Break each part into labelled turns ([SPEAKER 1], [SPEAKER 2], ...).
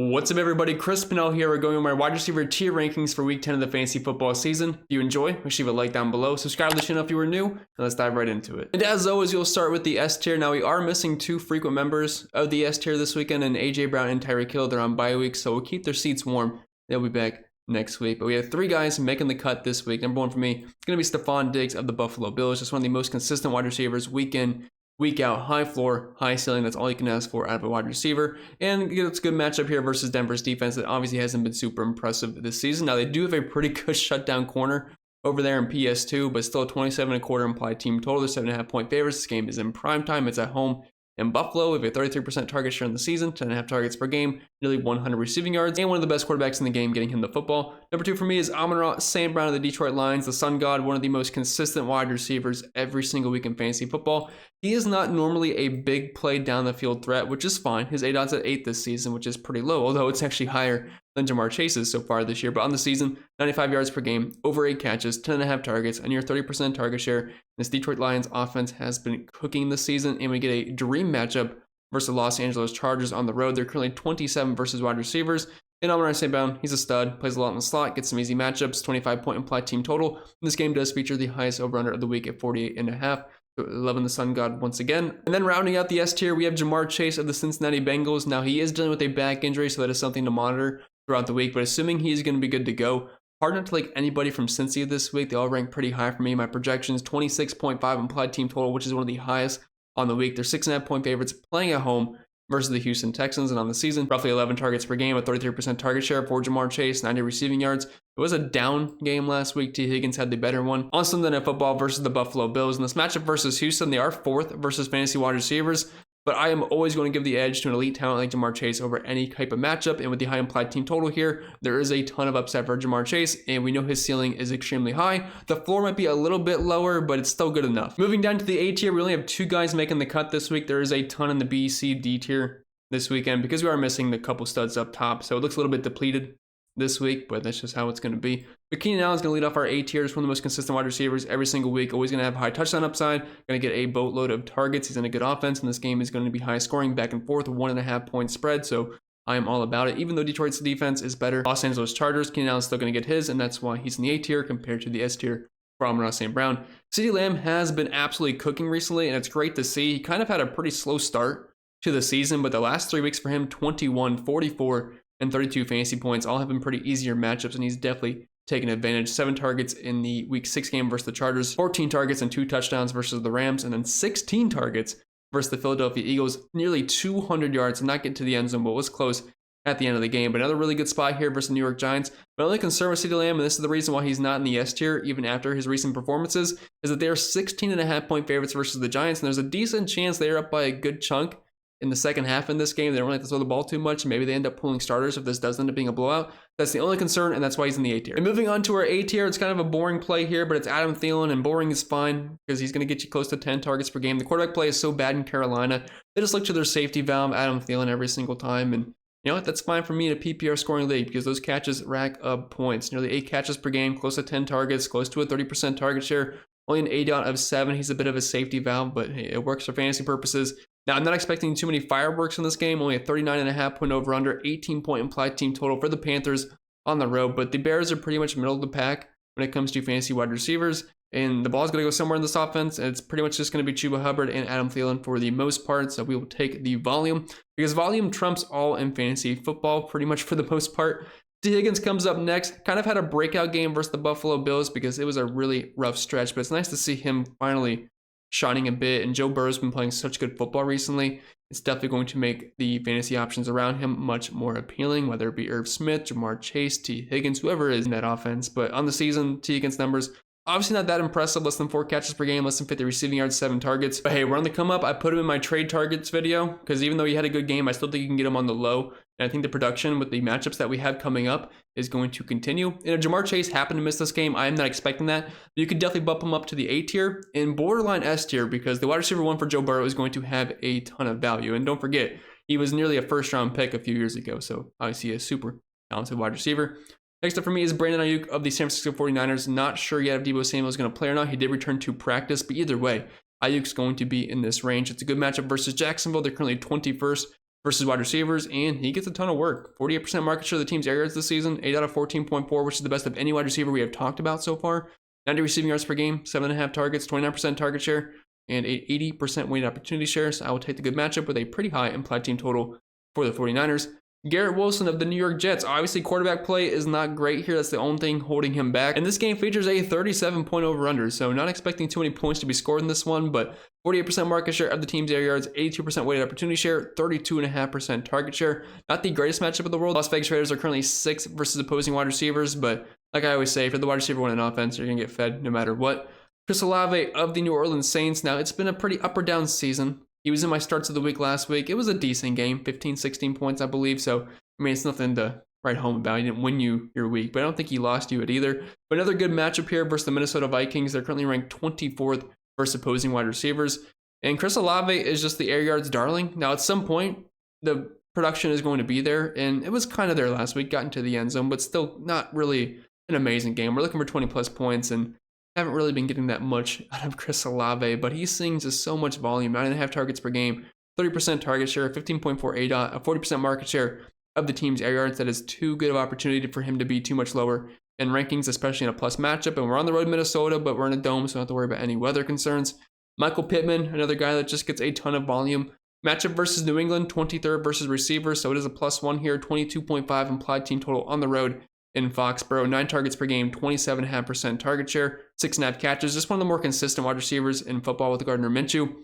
[SPEAKER 1] What's up, everybody? Chris Pinnell here. We're going with my wide receiver tier rankings for week 10 of the fantasy football season. If you enjoy, make sure you leave a like down below. Subscribe to the channel if you are new, and let's dive right into it. And as always, you'll start with the S tier. Now, we are missing two frequent members of the S tier this weekend, and AJ Brown and Tyreek Hill. They're on bye week, so we'll keep their seats warm. They'll be back next week. But we have three guys making the cut this week. Number one for me is going to be Stefon Diggs of the Buffalo Bills. Just one of the most consistent wide receivers week in, week out, high floor, high ceiling. That's all you can ask for out of a wide receiver. And it's a good matchup here versus Denver's defense that obviously hasn't been super impressive this season. Now, they do have a pretty good shutdown corner over there in PS2, but still 27.25 implied team total. They're 7.5 point favorites. This game is in prime time. It's at home in Buffalo. We have a 33% target share in the season, 10.5 targets per game, nearly 100 receiving yards, and one of the best quarterbacks in the game getting him the football. Number two for me is Amon-Ra St. Brown of the Detroit Lions, the Sun God, one of the most consistent wide receivers every single week in fantasy football. He is not normally a big play down the field threat, which is fine. His ADOT's at 8 this season, which is pretty low, although it's actually higher than Ja'Marr Chase's so far this year. But on the season, 95 yards per game, over 8 catches, 10.5 targets, a near 30% target share. This Detroit Lions offense has been cooking this season, and we get a dream matchup versus the Los Angeles Chargers on the road. They're currently 27 versus wide receivers. And Amon-Ra St. Brown, he's a stud, plays a lot in the slot, gets some easy matchups, 25-point implied team total. And this game does feature the highest over-under of the week at 48.5. So 11 the Sun God once again. And then rounding out the S tier, we have Ja'Marr Chase of the Cincinnati Bengals. Now, he is dealing with a back injury, so that is something to monitor throughout the week. But assuming he's going to be good to go, hard not to like anybody from Cincy this week. They all rank pretty high for me. My projections, 26.5 implied team total, which is one of the highest on the week. They're 6.5 point favorites playing at home versus the Houston Texans. And on the season, roughly 11 targets per game, a 33% target share for Ja'Marr Chase, 90 receiving yards. It was a down game last week. T. Higgins had the better one. On Sunday Night Football versus the Buffalo Bills. In this matchup versus Houston, they are fourth versus fantasy wide receivers. But I am always going to give the edge to an elite talent like Ja'Marr Chase over any type of matchup. And with the high implied team total here, there is a ton of upside for Ja'Marr Chase. And we know his ceiling is extremely high. The floor might be a little bit lower, but it's still good enough. Moving down to the A tier, we only have two guys making the cut this week. There is a ton in the B, C, D tier this weekend because we are missing the couple studs up top. So it looks a little bit depleted this week, but that's just how it's going to be. But Keenan Allen's going to lead off our A tier. He's one of the most consistent wide receivers every single week. Always going to have high touchdown upside. Going to get a boatload of targets. He's in a good offense, and this game is going to be high scoring, back and forth, 1.5 point spread. So I am all about it. Even though Detroit's defense is better, Los Angeles Chargers, Keenan Allen's still going to get his, and that's why he's in the A tier compared to the S tier for Amon-Ra St. Brown. CeeDee Lamb has been absolutely cooking recently, and it's great to see. He kind of had a pretty slow start to the season, but the last 3 weeks for him, 21, 44, and 32 fantasy points, all have been pretty easier matchups, and he's definitely taken advantage. 7 targets in the week 6 game versus the Chargers, 14 targets and 2 touchdowns versus the Rams, and then 16 targets versus the Philadelphia Eagles, nearly 200 yards, not get to the end zone, but was close at the end of the game. But another really good spot here versus the New York Giants. My only concern with CeeDee Lamb, and this is the reason why he's not in the S tier, even after his recent performances, is that they are 16.5 point favorites versus the Giants, and there's a decent chance they are up by a good chunk in the second half in this game. They don't like to throw the ball too much. Maybe they end up pulling starters if this does end up being a blowout. That's the only concern, and that's why he's in the A tier. And moving on to our A tier, it's kind of a boring play here, but it's Adam Thielen, and boring is fine because he's going to get you close to 10 targets per game. The quarterback play is so bad in Carolina. They just look to their safety valve, Adam Thielen, every single time, and you know what? That's fine for me in a PPR scoring league because those catches rack up points. Nearly 8 catches per game, close to 10 targets, close to a 30% target share. Only an ADOT of 7. He's a bit of a safety valve, but hey, it works for fantasy purposes. Now, I'm not expecting too many fireworks in this game. Only a 39.5 point over-under, 18 point implied team total for the Panthers on the road. But the Bears are pretty much middle of the pack when it comes to fantasy wide receivers. And the ball's going to go somewhere in this offense. And it's pretty much just going to be Chuba Hubbard and Adam Thielen for the most part. So we will take the volume because volume trumps all in fantasy football pretty much for the most part. T. Higgins comes up next. Kind of had a breakout game versus the Buffalo Bills because it was a really rough stretch. But it's nice to see him finally shining a bit, and Joe Burrow's been playing such good football recently. It's definitely going to make the fantasy options around him much more appealing, whether it be Irv Smith, Ja'Marr Chase, T. Higgins, whoever is in that offense. But on the season, T. Higgins' numbers, obviously not that impressive, less than 4 catches per game, less than 50 receiving yards, 7 targets. But hey, we're on the come up. I put him in my trade targets video because even though he had a good game, I still think you can get him on the low. And I think the production with the matchups that we have coming up is going to continue. And if Ja'Marr Chase happened to miss this game, I am not expecting that. But you could definitely bump him up to the A tier and borderline S tier because the wide receiver 1 for Joe Burrow is going to have a ton of value. And don't forget, he was nearly a first-round pick a few years ago. So obviously a super talented wide receiver. Next up for me is Brandon Ayuk of the San Francisco 49ers. Not sure yet if Deebo Samuel is going to play or not. He did return to practice, but either way, Ayuk's going to be in this range. It's a good matchup versus Jacksonville. They're currently 21st versus wide receivers, and he gets a ton of work. 48% market share of the team's air yards this season, 8 out of 14.4, which is the best of any wide receiver we have talked about so far. 90 receiving yards per game, 7.5 targets, 29% target share, and a 80% weighted opportunity share. So I will take the good matchup with a pretty high implied team total for the 49ers. Garrett Wilson of the New York Jets. Obviously, quarterback play is not great here. That's the only thing holding him back. And this game features a 37-point over-under, so not expecting too many points to be scored in this one, but 48% market share of the team's air yards, 82% weighted opportunity share, 32.5% target share. Not the greatest matchup in the world. Las Vegas Raiders are currently 6th versus opposing wide receivers, but like I always say, if you're the wide receiver winning offense, you're going to get fed no matter what. Chris Olave of the New Orleans Saints. Now, it's been a pretty up or down season. He was in my starts of the week last week. It was a decent game, 15, 16 points, I believe. So, I mean, it's nothing to write home about. He didn't win you your week, but I don't think he lost you it either. But another good matchup here versus the Minnesota Vikings. They're currently ranked 24th versus opposing wide receivers. And Chris Olave is just the air yards darling. Now, at some point, the production is going to be there, and it was kind of there last week, got into the end zone, but still not really an amazing game. We're looking for 20-plus points, and haven't really been getting that much out of Chris Olave, but he seeing just so much volume, 9.5 targets per game, 30% target share, 15.4 ADOT, a 40% market share of the team's air yards. That is too good of opportunity for him to be too much lower in rankings, especially in a plus matchup. And we're on the road in Minnesota, but we're in a dome, so don't have to worry about any weather concerns. Michael Pittman, another guy that just gets a ton of volume. Matchup versus New England, 23rd versus receivers, so it is a +1 here, 22.5 implied team total on the road in Foxborough. 9 targets per game, 27.5% target share, 6.5 catches. Just one of the more consistent wide receivers in football with Gardner Minshew.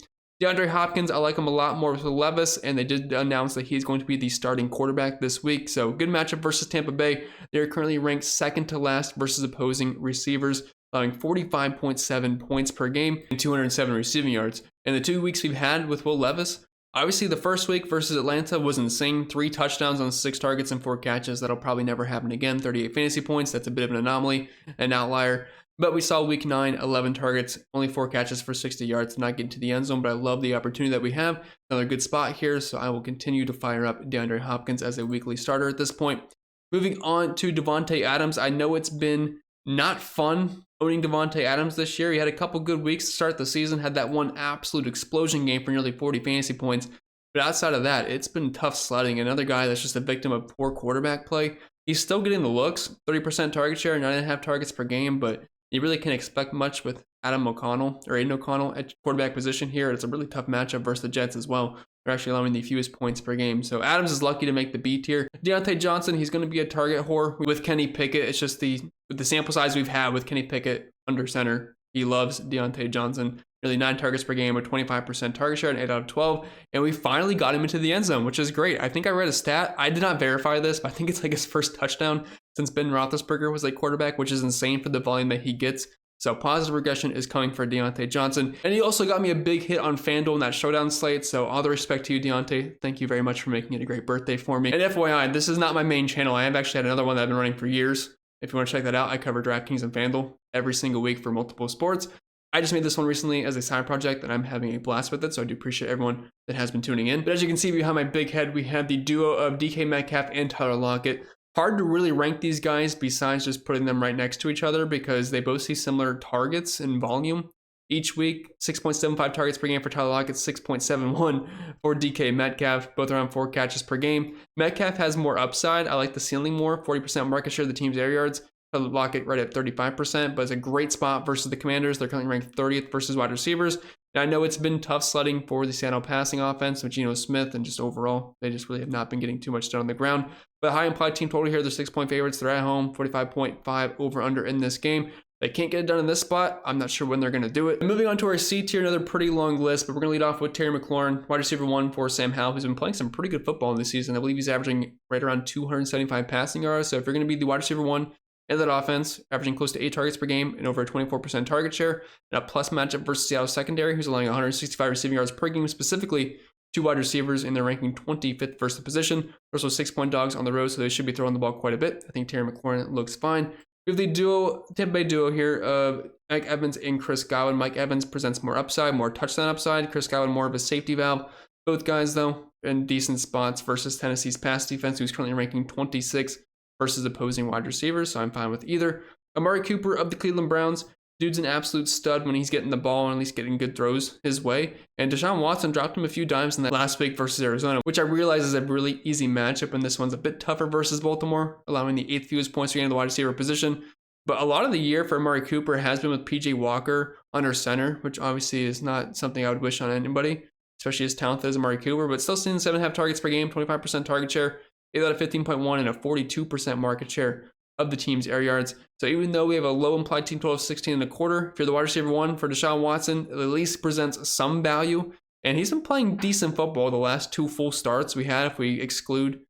[SPEAKER 1] DeAndre Hopkins, I like him a lot more with Levis, and they did announce that he's going to be the starting quarterback this week. So good matchup versus Tampa Bay. They're currently ranked second to last versus opposing receivers, allowing 45.7 points per game and 207 receiving yards. In the 2 weeks we've had with Will Levis, obviously the first week versus Atlanta was insane. 3 touchdowns on 6 targets and 4 catches. That'll probably never happen again. 38 fantasy points. That's a bit of an anomaly, an outlier. But we saw week 9, 11 targets, only 4 catches for 60 yards to not get into the end zone. But I love the opportunity that we have. Another good spot here. So I will continue to fire up DeAndre Hopkins as a weekly starter at this point. Moving on to Davante Adams. I know it's been not fun owning Davante Adams this year. He had a couple good weeks to start the season, had that one absolute explosion game for nearly 40 fantasy points. But outside of that, it's been tough sledding. Another guy that's just a victim of poor quarterback play. He's still getting the looks, 30% target share, 9.5 targets per game, but you really can't expect much with Adam O'Connell or Aiden O'Connell at quarterback position here. It's a really tough matchup versus the Jets as well. They're actually allowing the fewest points per game. So Adams is lucky to make the beat here. Deontay Johnson, he's going to be a target whore with Kenny Pickett. It's just with the sample size we've had with Kenny Pickett under center. He loves Deontay Johnson. Nearly 9 targets per game with 25% target share and 8 out of 12. And we finally got him into the end zone, which is great. I think I read a stat. I did not verify this, but I think it's like his first touchdown since Ben Roethlisberger was a quarterback, which is insane for the volume that he gets. So positive regression is coming for Deontay Johnson. And he also got me a big hit on FanDuel in that showdown slate. So all the respect to you, Deontay. Thank you very much for making it a great birthday for me. And FYI, this is not my main channel. I have actually had another one that I've been running for years. If you want to check that out, I cover DraftKings and FanDuel every single week for multiple sports. I just made this one recently as a side project and I'm having a blast with it. So I do appreciate everyone that has been tuning in. But as you can see behind my big head, we have the duo of DK Metcalf and Tyler Lockett. Hard to really rank these guys besides just putting them right next to each other because they both see similar targets and volume each week. 6.75 targets per game for Tyler Lockett, 6.71 for DK Metcalf, both around 4 catches per game. Metcalf has more upside. I like the ceiling more, 40% market share of the team's air yards. Tyler Lockett right at 35%, but it's a great spot versus the Commanders. They're currently ranked 30th versus wide receivers. And I know it's been tough sledding for the Seattle passing offense with Geno Smith and just overall, they just really have not been getting too much done on the ground. But high implied team total here, they're 6-point favorites. They're at home, 45.5 over under in this game. They can't get it done in this spot. I'm not sure when they're going to do it. And moving on to our C tier, another pretty long list, but we're going to lead off with Terry McLaurin, wide receiver 1 for Sam Howell, who's been playing some pretty good football in this season. I believe he's averaging right around 275 passing yards. So if you're going to be the wide receiver 1 in that offense, averaging close to 8 targets per game and over a 24% target share, and a plus matchup versus Seattle secondary, who's allowing 165 receiving yards per game, specifically 2 wide receivers, and they're ranking 25th versus the position. They're also 6-point dogs on the road, so they should be throwing the ball quite a bit. I think Terry McLaurin looks fine. We have the Tampa Bay duo here of Mike Evans and Chris Godwin. Mike Evans presents more upside, more touchdown upside. Chris Godwin more of a safety valve. Both guys, though, in decent spots versus Tennessee's pass defense, who's currently ranking 26th versus opposing wide receivers, so I'm fine with either. Amari Cooper of the Cleveland Browns, Dude's an absolute stud when he's getting the ball and at least getting good throws his way. And Deshaun Watson dropped him a few dimes in that last week versus Arizona, which I realize is a really easy matchup, and this one's a bit tougher versus Baltimore, allowing the 8th fewest points per game in the wide receiver position. But a lot of the year for Amari Cooper has been with PJ Walker under center, which obviously is not something I would wish on anybody, especially as talented as Amari Cooper, but still seeing 7.5 targets per game, 25% target share, 8 out of 15.1, and a 42% market share of the team's air yards. So even though we have a low implied team total of 16.25, if you're the wide receiver one for Deshaun Watson, it at least presents some value. And he's been playing decent football the last 2 full starts we had if we exclude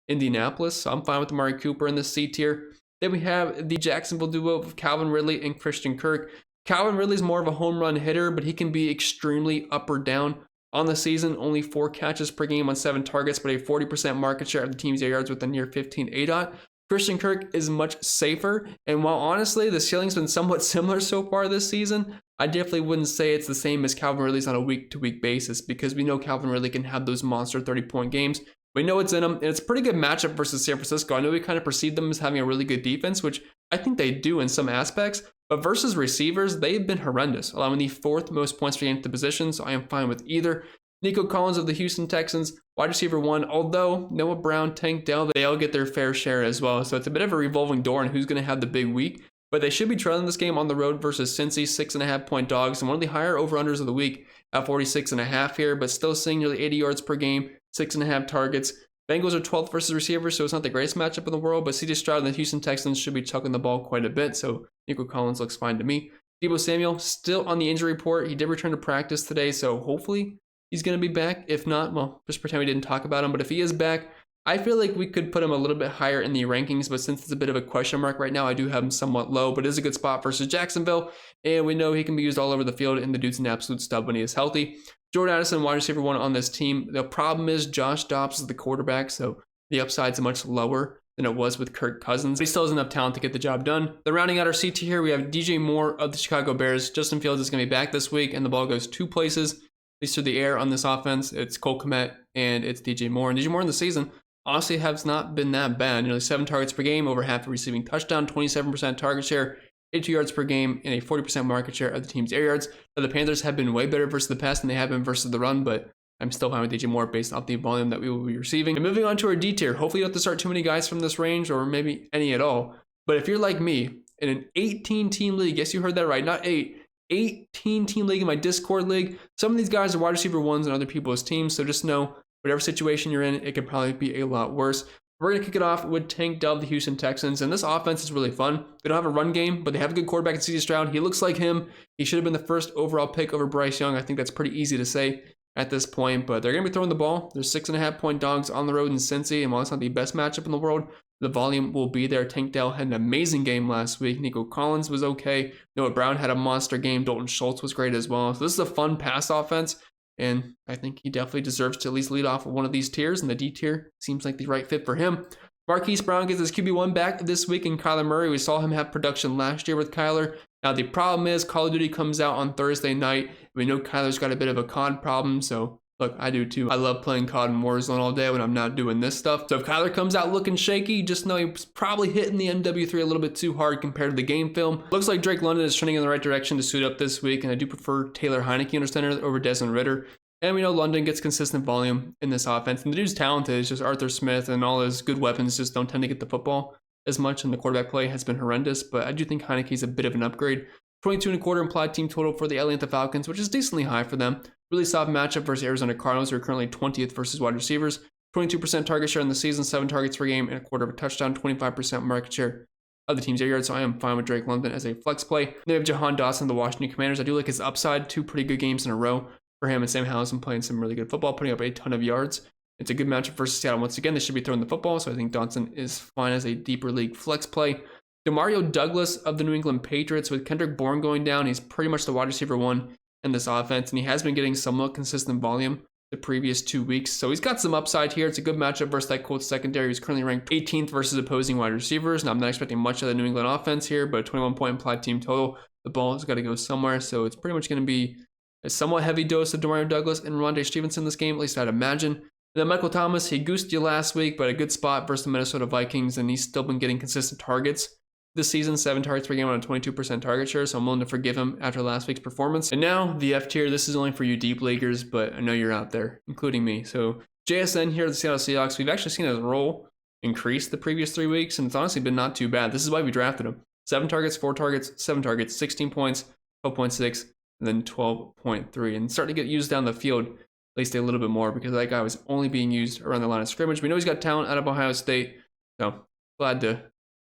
[SPEAKER 1] Indianapolis. So I'm fine with Amari Cooper in this C tier. Then we have the Jacksonville duo of Calvin Ridley and Christian Kirk. Calvin Ridley's more of a home run hitter, but he can be extremely up or down. On the season, only 4 catches per game on 7 targets, but a 40% market share of the team's air yards with a near 15 ADOT. Christian Kirk is much safer, and while honestly the ceiling's been somewhat similar so far this season, I definitely wouldn't say it's the same as Calvin Ridley's on a week-to-week basis, because we know Calvin Ridley can have those monster 30-point games. We know it's in him, and it's a pretty good matchup versus San Francisco. I know we kind of perceive them as having a really good defense, which I think they do in some aspects, but versus receivers, they've been horrendous, allowing the 4th most points per game to the position, so I am fine with either. Nico Collins of the Houston Texans, wide receiver 1, although Noah Brown, Tank Dell, they all get their fair share as well. So it's a bit of a revolving door on who's going to have the big week. But they should be trailing this game on the road versus Cincy, 6.5-point dogs, and one of the higher over-unders of the week at 46.5 here, but still seeing nearly 80 yards per game, 6.5 targets. Bengals are 12th versus receivers, so it's not the greatest matchup in the world, but CJ Stroud and the Houston Texans should be chucking the ball quite a bit, so Nico Collins looks fine to me. Deebo Samuel, still on the injury report. He did return to practice today, so hopefully he's going to be back. If not, well, just pretend we didn't talk about him. But if he is back, I feel like we could put him a little bit higher in the rankings. But since it's a bit of a question mark right now, I do have him somewhat low. But it is a good spot versus Jacksonville. And we know he can be used all over the field. And the dude's an absolute stud when he is healthy. Jordan Addison, wide receiver 1 on this team. The problem is Josh Dobbs is the quarterback. So the upside's much lower than it was with Kirk Cousins. But he still has enough talent to get the job done. Then rounding out our C tier here, we have DJ Moore of the Chicago Bears. Justin Fields is going to be back this week. And the ball goes 2 places. At least through the air on this offense. It's Cole Kmet and it's DJ Moore. And DJ Moore in the season honestly has not been that bad. Nearly 7 targets per game, over half a receiving touchdown, 27% target share, 82 yards per game, and a 40% market share of the team's air yards. Now, the Panthers have been way better versus the pass than they have been versus the run, but I'm still fine with DJ Moore based off the volume that we will be receiving. And moving on to our D tier, hopefully you don't have to start too many guys from this range or maybe any at all. But if you're like me, in an 18-team league, yes, you heard that right, not 8, 18-team league in my Discord league. Some of these guys are wide receiver 1s on other people's teams, so just know whatever situation you're in, it could probably be a lot worse. We're going to kick it off with Tank Dell of the Houston Texans, and this offense is really fun. They don't have a run game, but they have a good quarterback in CJ Stroud. He looks like him. He should have been the first overall pick over Bryce Young. I think that's pretty easy to say at this point, but they're going to be throwing the ball. They're 6.5-point dogs on the road in Cincy, and while it's not the best matchup in the world, the volume will be there. Tank Dell had an amazing game last week. Nico Collins was okay. Noah Brown had a monster game. Dalton Schultz was great as well. So this is a fun pass offense, and I think he definitely deserves to at least lead off of one of these tiers, and the D tier seems like the right fit for him. Marquise Brown gets his QB1 back this week in Kyler Murray. We saw him have production last year with Kyler. Now, the problem is Call of Duty comes out on Thursday night. We know Kyler's got a bit of a COD problem, so look, I do too. I love playing COD and Warzone all day when I'm not doing this stuff. So if Kyler comes out looking shaky, just know he's probably hitting the MW3 a little bit too hard compared to the game film. Looks like Drake London is trending in the right direction to suit up this week, and I do prefer Taylor Heineke under center over Desmond Ridder. And we know London gets consistent volume in this offense. And the dude's talented. It's just Arthur Smith and all his good weapons just don't tend to get the football as much, and the quarterback play has been horrendous. But I do think Heineke's a bit of an upgrade. 22.25 implied team total for the Atlanta Falcons, which is decently high for them. Really soft matchup versus Arizona Cardinals, who are currently 20th versus wide receivers. 22% target share in the season, 7 targets per game, and a quarter of a touchdown, 25% market share of the team's air yards. So I am fine with Drake London as a flex play. They have Jahan Dawson, the Washington Commanders. I do like his upside. 2 pretty good games in a row for him, and Sam Howell playing some really good football, putting up a ton of yards. It's a good matchup versus Seattle. Once again, they should be throwing the football, so I think Dawson is fine as a deeper league flex play. Demario Douglas of the New England Patriots, with Kendrick Bourne going down, he's pretty much the wide receiver 1 in this offense, and he has been getting somewhat consistent volume the previous 2 weeks. So he's got some upside here. It's a good matchup versus that Colts secondary, who's currently ranked 18th versus opposing wide receivers. Now, I'm not expecting much of the New England offense here, but 21-point implied team total. The ball has got to go somewhere, so it's pretty much going to be a somewhat heavy dose of Demario Douglas and Rondé Stevenson this game, at least I'd imagine. And then Michael Thomas, he goosed you last week, but a good spot versus the Minnesota Vikings, and he's still been getting consistent targets this season, 7 targets per game on a 22% target share, so I'm willing to forgive him after last week's performance. And now the F tier, this is only for you deep leaguers, but I know you're out there, including me. So JSN here at the Seattle Seahawks, we've actually seen his role increase the previous 3 weeks, and it's honestly been not too bad. This is why we drafted him. 7 targets, 4 targets, 7 targets, 16 points, 12.6, and then 12.3, and starting to get used down the field at least a little bit more because that guy was only being used around the line of scrimmage. We know he's got talent out of Ohio State, so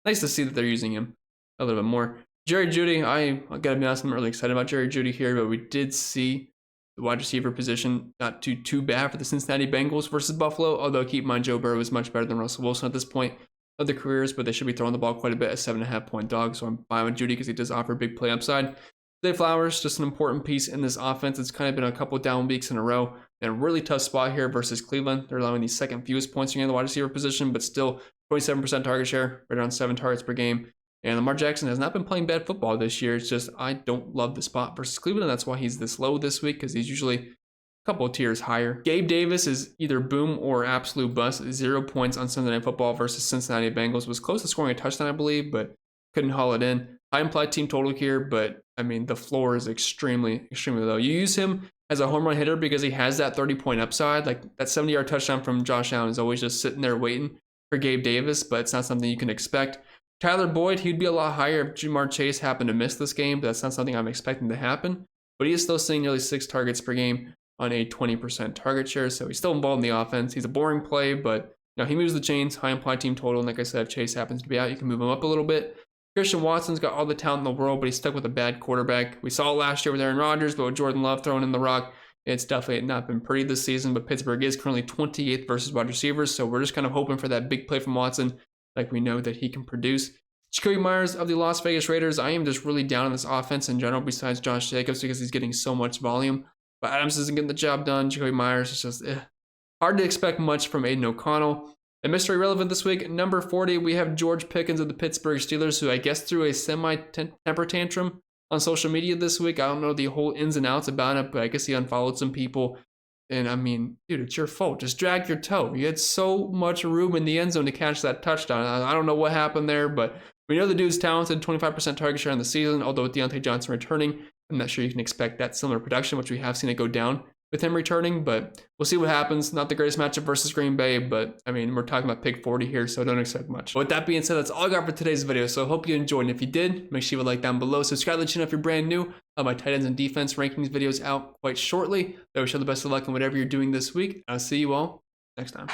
[SPEAKER 1] nice to see that they're using him a little bit more. Jerry Jeudy, I gotta be honest, I'm really excited about Jerry Jeudy here, but we did see the wide receiver position not too bad for the Cincinnati Bengals versus Buffalo, although keep in mind Joe Burrow is much better than Russell Wilson at this point of their careers, but they should be throwing the ball quite a bit, a 7.5-point dog, so I'm fine with Jeudy because he does offer big play upside. Zay Flowers, just an important piece in this offense. It's kind of been a couple down weeks in a row, and a really tough spot here versus Cleveland. They're allowing the second fewest points in the wide receiver position, but still 27% target share, right around 7 targets per game. And Lamar Jackson has not been playing bad football this year. It's just I don't love the spot versus Cleveland, and that's why he's this low this week because he's usually a couple of tiers higher. Gabe Davis is either boom or absolute bust. 0 points on Sunday Night Football versus Cincinnati Bengals. Was close to scoring a touchdown, I believe, but couldn't haul it in. High implied team total here, but I mean, the floor is extremely low. You use him as a home run hitter because he has that 30-point upside. Like that 70-yard touchdown from Josh Allen is always just sitting there waiting for Gabe Davis, but it's not something you can expect. Tyler Boyd, he'd be a lot higher if Jamar Chase happened to miss this game, but that's not something I'm expecting to happen. But he is still seeing nearly 6 targets per game on a 20% target share, so he's still involved in the offense. He's a boring play, but you know, he moves the chains, high implied team total, and like I said, if Chase happens to be out, you can move him up a little bit. Christian Watson's got all the talent in the world, but he's stuck with a bad quarterback. We saw it last year with Aaron Rodgers, but with Jordan Love throwing in the rock, it's definitely not been pretty this season, but Pittsburgh is currently 28th versus wide receivers, so we're just kind of hoping for that big play from Watson, like we know that he can produce. Jacoby Myers of the Las Vegas Raiders, I am just really down on this offense in general besides Josh Jacobs because he's getting so much volume, but Adams isn't getting the job done. Jacoby Myers is just hard to expect much from Aiden O'Connell. And mystery relevant this week, number 40, we have George Pickens of the Pittsburgh Steelers, who I guess threw a semi-temper tantrum on social media this week. I don't know the whole ins and outs about it, but I guess he unfollowed some people. And I mean, dude, it's your fault. Just drag your toe. You had so much room in the end zone to catch that touchdown. I don't know what happened there, but we know the dude's talented, 25% target share on the season, although with Deontay Johnson returning, I'm not sure you can expect that similar production, which we have seen it go down with him returning, but we'll see what happens. Not the greatest matchup versus Green Bay, but I mean, we're talking about pick 40 here, so don't expect much. But with that being said, that's all I got for today's video, so I hope you enjoyed, and if you did, make sure you like down below. Subscribe to the channel if you're brand new. My tight ends and defense rankings videos out quite shortly. I wish you all the best of luck in whatever you're doing this week. I'll see you all next time.